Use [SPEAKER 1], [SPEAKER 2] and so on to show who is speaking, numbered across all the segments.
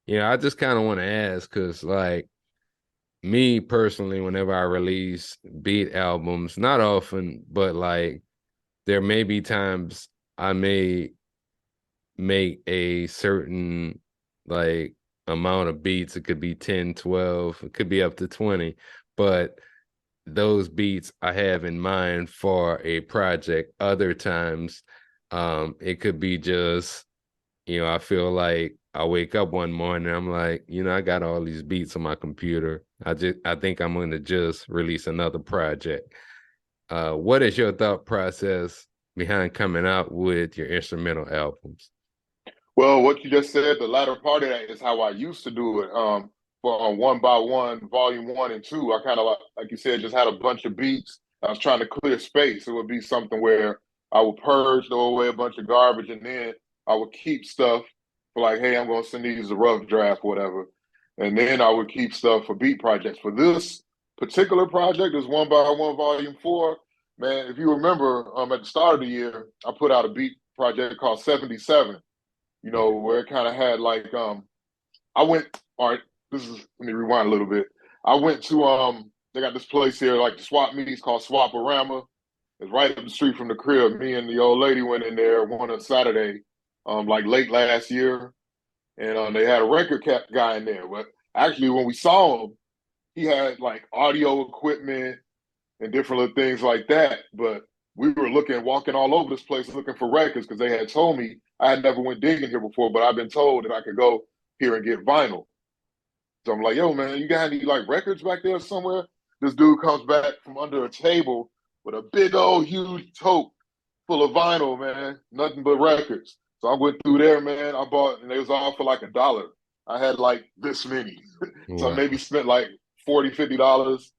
[SPEAKER 1] Yeah, I just kind of want to ask because, like, me personally, whenever I release beat albums, not often, but like, there may be times I may make a certain like amount of beats. It could be 10, 12, it could be up to 20, but those beats I have in mind for a project. Other times, it could be just, I feel like I wake up one morning, I'm like, I got all these beats on my computer. I think I'm gonna just release another project. What is your thought process behind coming out with your instrumental albums?
[SPEAKER 2] Well, what you just said, the latter part of that is how I used to do it. For One by One, Volume One and Two, I kind of like you said, just had a bunch of beats. I was trying to clear space. It would be something where I would purge, throw away a bunch of garbage, and then I would keep stuff for like, hey, I'm going to send these a rough draft, whatever. And then I would keep stuff for beat projects. For this particular project, this One by One Volume Four, man, if you remember, at the start of the year, I put out a beat project called 77,
[SPEAKER 1] Yeah.
[SPEAKER 2] where it kind of had like I went all right, this is let me rewind a little bit. I went to they got this place here like the swap meets called Swaporama. It's right up the street from the crib. Me and the old lady went in there one Saturday, like late last year, and they had a record guy in there. But actually when we saw him, he had like audio equipment and different little things like that. But we were walking all over this place looking for records because they had told me I had never went digging here before, but I've been told that I could go here and get vinyl. So I'm like, yo, man, you got any like records back there somewhere? This dude comes back from under a table with a big old huge tote full of vinyl, man, nothing but records. So I went through there, man. I bought, and it was all for like $1. I had like this many. So I
[SPEAKER 1] Wow.
[SPEAKER 2] maybe spent like $40, $50,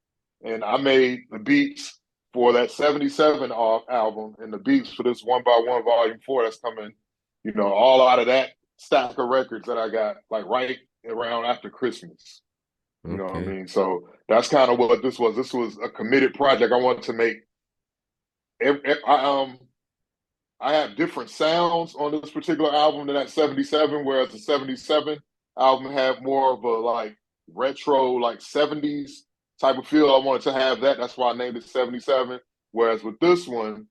[SPEAKER 2] and I made the beats for that 77 off album and the beats for this One by One Volume 4 that's coming, all out of that stack of records that I got like right around after Christmas. You know what I
[SPEAKER 1] Okay.
[SPEAKER 2] mean? So that's kind of what this was. This was a committed project. I wanted to make. I have different sounds on this particular album than that 77, whereas the 77 album had more of a like retro, like 70s type of feel. I wanted to have that. That's why I named it 77. Whereas with this one,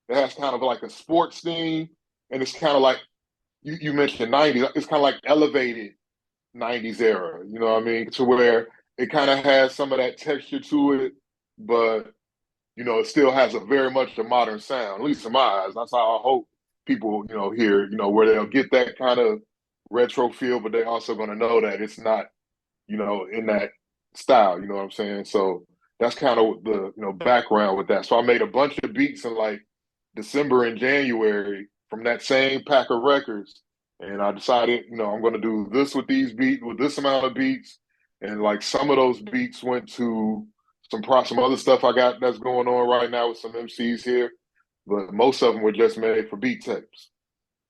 [SPEAKER 2] it has kind of like a sports theme, and it's kind of like you mentioned 90s. It's kind of like elevated 90s era, you know what I mean? To where it kind of has some of that texture to it, but it still has a very much a modern sound, at least in my eyes. That's how I hope people, hear, where they'll get that kind of retro feel, but they're also going to know that it's not, in that style, you know what I'm saying? So that's kind of the, background with that. So I made a bunch of beats in like December and January from that same pack of records. And I decided, I'm going to do this with these beats, with this amount of beats. And like some of those beats went to some other stuff I got that's going on right now with some MCs here, but most of them were just made for beat tapes.